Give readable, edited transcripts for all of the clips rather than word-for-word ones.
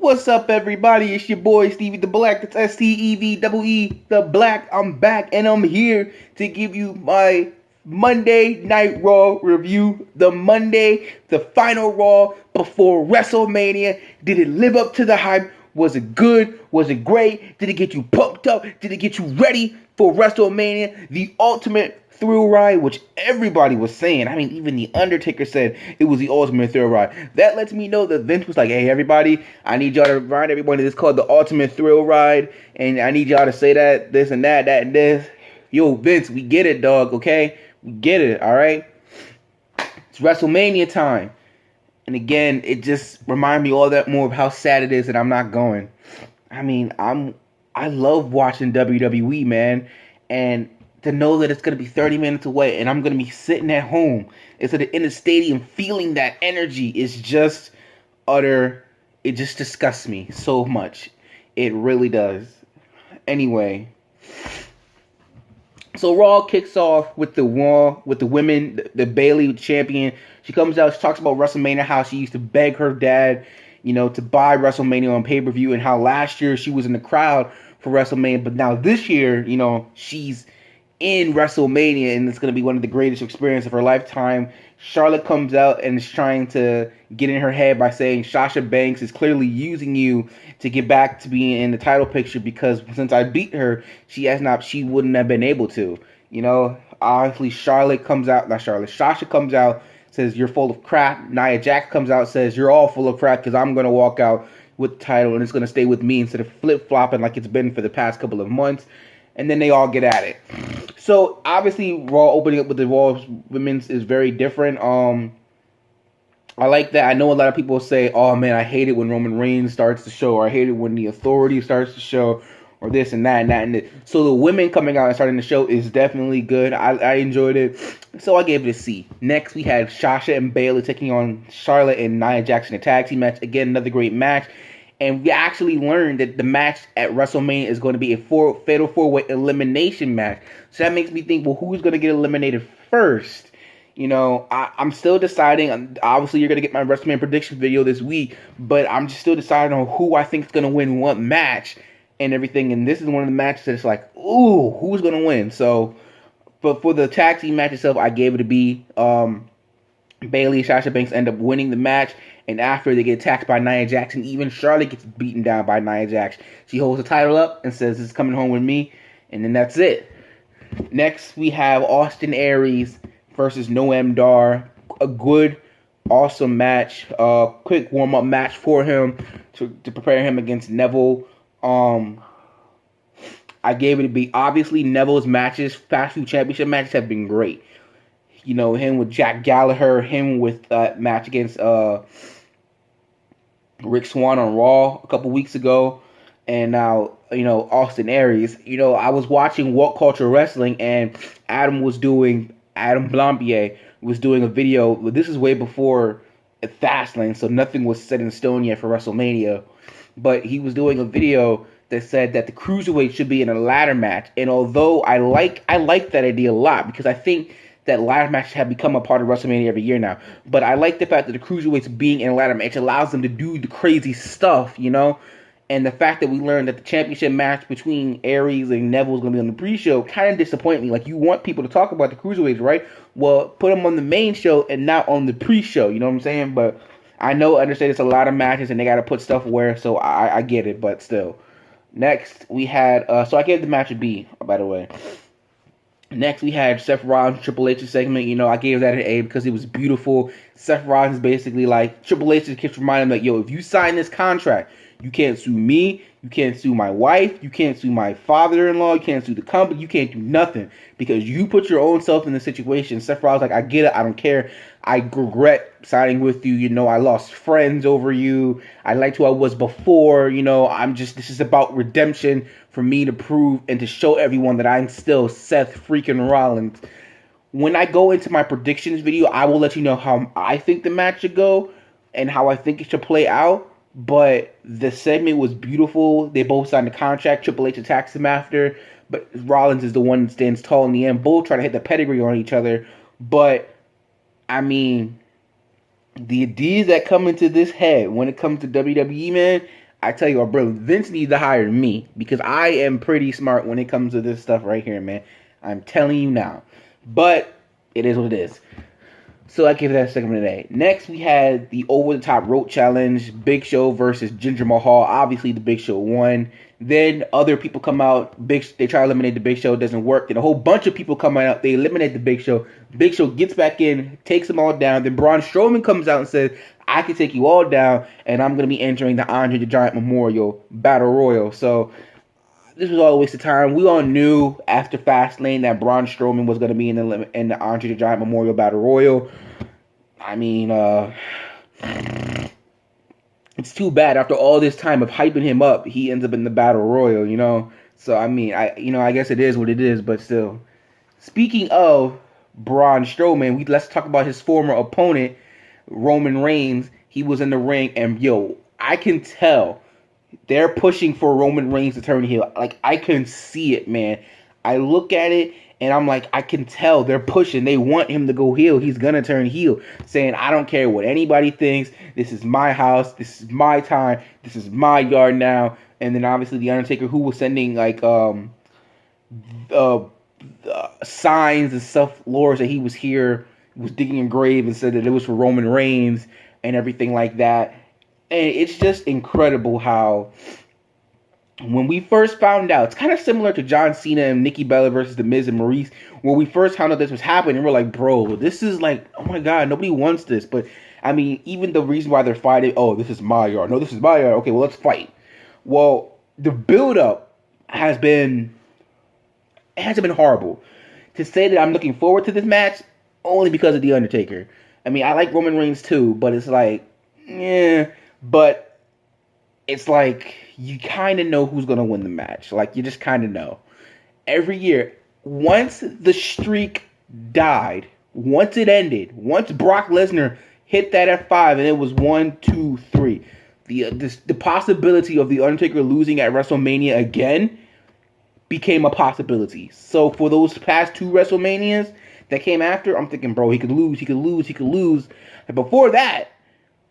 What's up, everybody? It's your boy Stevie the Black. That's STEVEE the Black. I'm back and I'm here to give you my Monday Night Raw review. The final Raw before WrestleMania. Did it live up to the hype? Was it good? Was it great? Did it get you pumped up? Did it get you ready for WrestleMania? The ultimate thrill ride, which everybody was saying. I mean, even The Undertaker said it was the ultimate thrill ride. That lets me know that Vince was like, hey, everybody, I need y'all to remind everybody this is called the ultimate thrill ride, and I need y'all to say that, this and that, and this. Yo, Vince, we get it, dog, okay? We get it, all right? It's WrestleMania time. And again, it just reminded me all that more of how sad it is that I'm not going. I mean, I love watching WWE, man, and to know that it's going to be 30 minutes away and I'm going to be sitting at home instead of in the stadium feeling that energy is just it just disgusts me so much. It really does. Anyway, so Raw kicks off with the women, the Bayley champion. She comes out, she talks about WrestleMania, how she used to beg her dad, to buy WrestleMania on pay-per-view, and how last year she was in the crowd for WrestleMania, but now this year, she's in WrestleMania, and it's going to be one of the greatest experiences of her lifetime. Charlotte comes out and is trying to get in her head by saying Sasha Banks is clearly using you to get back to being in the title picture because since I beat her, she wouldn't have been able to. Obviously Sasha comes out, says you're full of crap. Nia Jax comes out, says you're all full of crap because I'm going to walk out with the title and it's going to stay with me instead of flip-flopping like it's been for the past couple of months. And then they all get at it. So obviously Raw opening up with the Raw Women's is very different. I like that. I know a lot of people say, oh man, I hate it when Roman Reigns starts the show, or I hate it when the Authority starts the show, or this and that and that and this. So the women coming out and starting the show is definitely good. I enjoyed it. So I gave it a C. Next we had Sasha and Bayley taking on Charlotte and Nia Jax in a tag team match. Again, another great match. And we actually learned that the match at WrestleMania is going to be a fatal four-way elimination match. So that makes me think, well, who's going to get eliminated first? I'm still deciding. Obviously, you're going to get my WrestleMania prediction video this week, but I'm just still deciding on who I think is going to win what match and everything. And this is one of the matches that's like, ooh, who's going to win? So, but for the tag team match itself, I gave it a B. Bayley and Sasha Banks end up winning the match. And after they get attacked by Nia Jax, and even Charlotte gets beaten down by Nia Jax. She holds the title up and says, "This is coming home with me." And then that's it. Next, we have Austin Aries versus Noam Dar. A good, awesome match. Quick warm-up match for him to prepare him against Neville. I gave it a B. Obviously, Neville's matches, Fast Food Championship matches, have been great. Him with Jack Gallagher, him with that match against Rick Swann on Raw a couple weeks ago, and now Austin Aries. I was watching What Culture Wrestling, and Adam Blampier was doing a video. This is way before Fastlane, so nothing was set in stone yet for WrestleMania. But he was doing a video that said that the cruiserweight should be in a ladder match, and although I like that idea a lot because I think that ladder matches have become a part of WrestleMania every year now. But I like the fact that the cruiserweights being in a ladder match allows them to do the crazy stuff, And the fact that we learned that the championship match between Aries and Neville is going to be on the pre-show kind of disappoint me. Like, you want people to talk about the cruiserweights, right? Well, put them on the main show and not on the pre-show, you know what I'm saying? But I understand it's a lot of matches and they got to put stuff where, so I get it, but still. Next, we had, so I gave the match a B, by the way. Next, we had Seth Rollins' Triple H segment. I gave that an A because it was beautiful. Seth Rollins basically like, Triple H just keeps reminding him, like, yo, if you sign this contract, you can't sue me, you can't sue my wife, you can't sue my father-in-law, you can't sue the company, you can't do nothing because you put your own self in the situation. Seth Rollins like, I get it, I don't care. I regret signing with you. I lost friends over you. I liked who I was before. This is about redemption for me to prove and to show everyone that I'm still Seth freaking Rollins. When I go into my predictions video, I will let you know how I think the match should go and how I think it should play out. But the segment was beautiful. They both signed a contract. Triple H attacks him after, but Rollins is the one that stands tall in the end. Both try to hit the pedigree on each other, but I mean, the ideas that come into this head when it comes to WWE, man, I tell you what, bro, Vince needs to hire me because I am pretty smart when it comes to this stuff right here, man. I'm telling you now. But it is what it is. So I give that a segment today. Next, we had the over-the-top rope challenge, Big Show versus Jinder Mahal. Obviously, the Big Show won. Then other people come out. They try to eliminate the Big Show. It doesn't work. Then a whole bunch of people come out. They eliminate the Big Show. Big Show gets back in, takes them all down. Then Braun Strowman comes out and says, I can take you all down, and I'm going to be entering the Andre the Giant Memorial Battle Royal. So this was all a waste of time. We all knew after Fastlane that Braun Strowman was going to be in the Andre the Giant Memorial Battle Royal. I mean, it's too bad. After all this time of hyping him up, he ends up in the Battle Royal, you know? So, I mean, I guess it is what it is, but still. Speaking of Braun Strowman, let's talk about his former opponent, Roman Reigns. He was in the ring, and yo, I can tell they're pushing for Roman Reigns to turn heel. Like, I can see it, man. I look at it, and I'm like, I can tell they're pushing. They want him to go heel. He's going to turn heel. Saying, I don't care what anybody thinks. This is my house. This is my time. This is my yard now. And then, obviously, The Undertaker, who was sending, like, signs and stuff, lures that he was here, was digging a grave and said that it was for Roman Reigns and everything like that. And it's just incredible how when we first found out, it's kind of similar to John Cena and Nikki Bella versus The Miz and Maurice, where we first found out this was happening, and we're like, bro, this is like, oh my God, nobody wants this. But, I mean, even the reason why they're fighting, oh, this is my yard. No, this is my yard. Okay, well, let's fight. Well, the build-up hasn't been horrible. To say that I'm looking forward to this match, only because of The Undertaker. I mean, I like Roman Reigns too, but it's like, yeah. But it's like, you kind of know who's going to win the match. Like, you just kind of know. Every year, once the streak died, once it ended, once Brock Lesnar hit that F5 and it was 1, 2, 3, the possibility of The Undertaker losing at WrestleMania again became a possibility. So for those past 2 WrestleManias that came after, I'm thinking, bro, he could lose. And before that,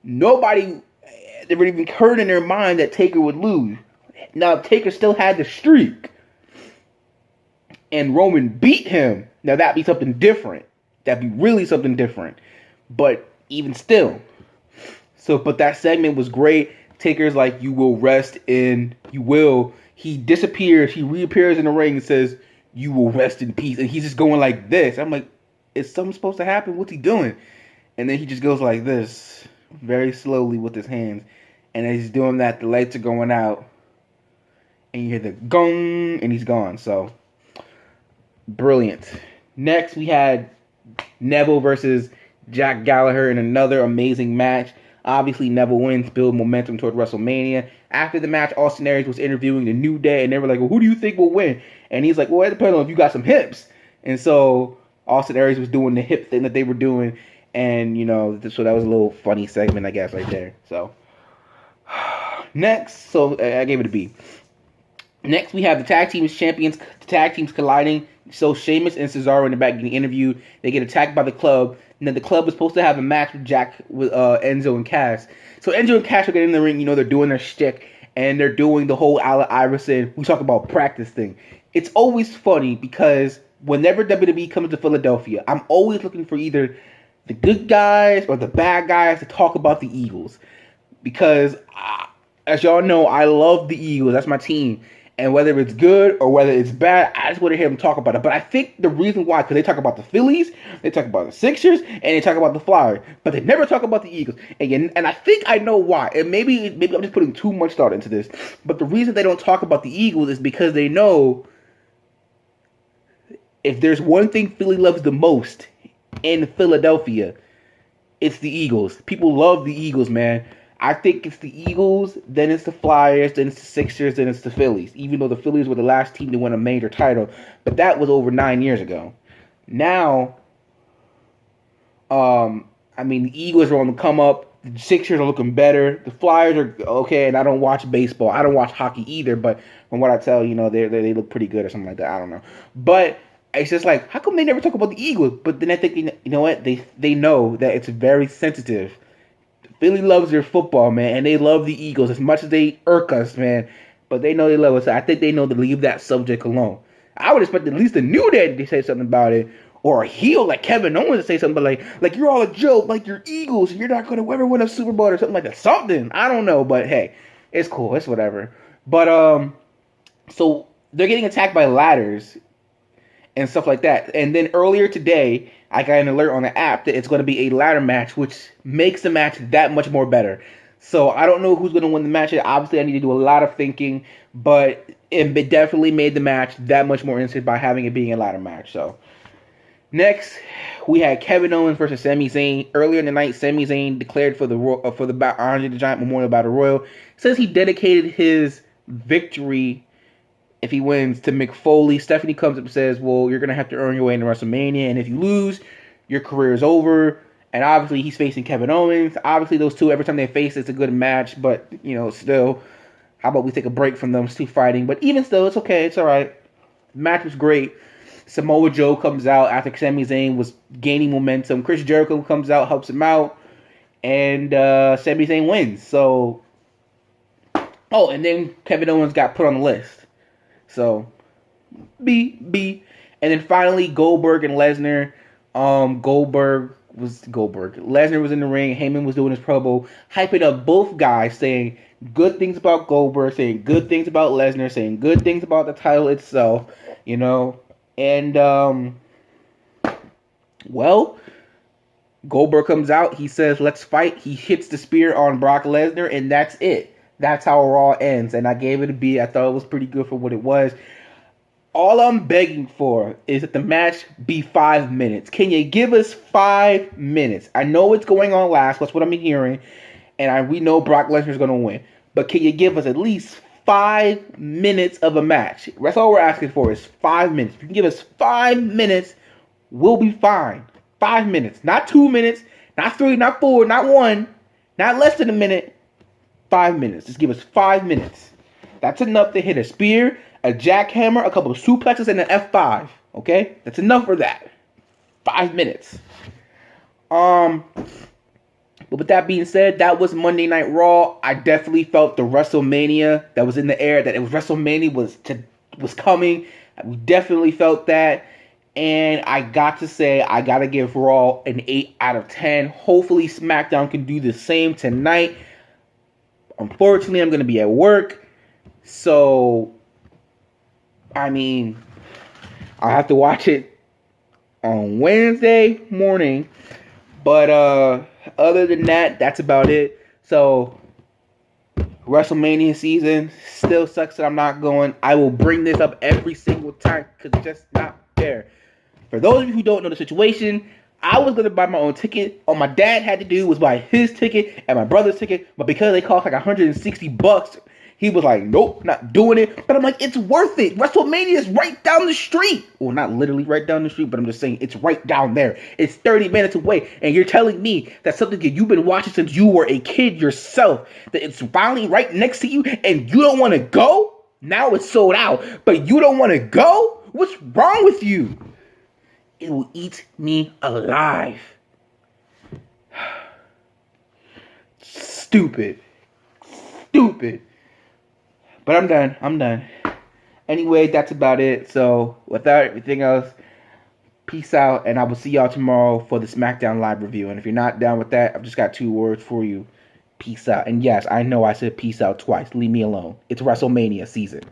nobody never even heard in their mind that Taker would lose. Now, Taker still had the streak, and Roman beat him, now that'd be something different. That'd be really something different. But even still. But that segment was great. Taker's like, you will. He disappears. He reappears in the ring and says, you will rest in peace. And he's just going like this. I'm like, is something supposed to happen? What's he doing? And then he just goes like this, very slowly with his hands. And as he's doing that, the lights are going out. And you hear the gong, and he's gone. So, brilliant. Next, we had Neville versus Jack Gallagher in another amazing match. Obviously, Neville wins, build momentum toward WrestleMania. After the match, Austin Aries was interviewing the New Day, and they were like, well, who do you think will win? And he's like, well, it depends on if you got some hips. And so, Austin Aries was doing the hip thing that they were doing. And, so that was a little funny segment, I guess, right there. So, next, I gave it a B. Next, we have the tag teams champions, the tag teams colliding. So, Sheamus and Cesaro in the back getting interviewed. They get attacked by the club. And then the club was supposed to have a match with Enzo and Cass. So, Enzo and Cass are getting in the ring. They're doing their shtick. And they're doing the whole Allen Iverson, we talk about practice thing. It's always funny because whenever WWE comes to Philadelphia, I'm always looking for either the good guys or the bad guys to talk about the Eagles. Because, as y'all know, I love the Eagles. That's my team. And whether it's good or whether it's bad, I just want to hear them talk about it. But I think the reason why, because they talk about the Phillies, they talk about the Sixers, and they talk about the Flyers. But they never talk about the Eagles. And I think I know why. And maybe I'm just putting too much thought into this. But the reason they don't talk about the Eagles is because they know if there's one thing Philly loves the most in Philadelphia, it's the Eagles. People love the Eagles, man. I think it's the Eagles, then it's the Flyers, then it's the Sixers, then it's the Phillies. Even though the Phillies were the last team to win a major title. But that was over 9 years ago. Now, the Eagles are on the come up. The Sixers are looking better. The Flyers are okay, and I don't watch baseball. I don't watch hockey either, but from what I tell, they look pretty good or something like that. I don't know. But it's just like, how come they never talk about the Eagles? But then I think, you know what? They know that it's very sensitive. Philly loves their football, man, and they love the Eagles as much as they irk us, man. But they know they love us. I think they know to leave that subject alone. I would expect at least a New Day to say something about it, or a heel like Kevin Owens to say something, but like you're all a joke, like you're Eagles, you're not gonna ever win a Super Bowl or something like that. Something I don't know, but hey, it's cool, it's whatever. But so they're getting attacked by ladders and stuff like that. And then earlier today, I got an alert on the app that it's going to be a ladder match, which makes the match that much more better. So I don't know who's going to win the match. Obviously, I need to do a lot of thinking, but it definitely made the match that much more interesting by having it being a ladder match. So next, we had Kevin Owens versus Sami Zayn. Earlier in the night, Sami Zayn declared for the Andre the Giant Memorial Battle Royal. Says he dedicated his victory if he wins to Mick Foley. Stephanie comes up and says, well, you're going to have to earn your way into WrestleMania, and if you lose, your career is over. And obviously, he's facing Kevin Owens. Obviously, those two, every time they face, it's a good match, but, still, how about we take a break from them two fighting? But even still, it's okay. It's all right. The match was great. Samoa Joe comes out after Sami Zayn was gaining momentum. Chris Jericho comes out, helps him out, and Sami Zayn wins. So, and then Kevin Owens got put on the list. So, B. And then finally, Goldberg and Lesnar. Lesnar was in the ring. Heyman was doing his promo, hyping up both guys, saying good things about Goldberg, saying good things about Lesnar, saying good things about the title itself, And, Goldberg comes out. He says, let's fight. He hits the spear on Brock Lesnar, and that's it. That's how Raw ends, and I gave it a B. I thought it was pretty good for what it was. All I'm begging for is that the match be 5 minutes. Can you give us 5 minutes? I know what's going on last. That's what I'm hearing, and we know Brock Lesnar's going to win. But can you give us at least 5 minutes of a match? That's all we're asking for is 5 minutes. If you can give us 5 minutes, we'll be fine. 5 minutes. Not 2 minutes, not 3, not 4, not 1, not less than a minute. 5 minutes. Just give us 5 minutes. That's enough to hit a spear, a jackhammer, a couple of suplexes, and an F5. Okay? That's enough for that. 5 minutes. But with that being said, that was Monday Night Raw. I definitely felt the WrestleMania that was in the air, that it was WrestleMania was coming. We definitely felt that. And I got to say, I got to give Raw an 8 out of 10. Hopefully SmackDown can do the same tonight. Unfortunately, I'm going to be at work, so, I'll have to watch it on Wednesday morning, but, other than that, that's about it. So, WrestleMania season still sucks that I'm not going. I will bring this up every single time, because it's just not fair. For those of you who don't know the situation, I was going to buy my own ticket. All my dad had to do was buy his ticket and my brother's ticket. But because they cost like $160, he was like, nope, not doing it. But I'm like, it's worth it. WrestleMania is right down the street. Well, not literally right down the street, but I'm just saying it's right down there. It's 30 minutes away. And you're telling me that something that you've been watching since you were a kid yourself, that it's finally right next to you and you don't want to go? Now it's sold out, but you don't want to go? What's wrong with you? It will eat me alive. Stupid. But I'm done. Anyway, that's about it. So, without everything else, peace out, and I will see y'all tomorrow for the SmackDown Live review. And if you're not down with that, I've just got 2 words for you. Peace out. And yes, I know I said peace out twice. Leave me alone. It's WrestleMania season.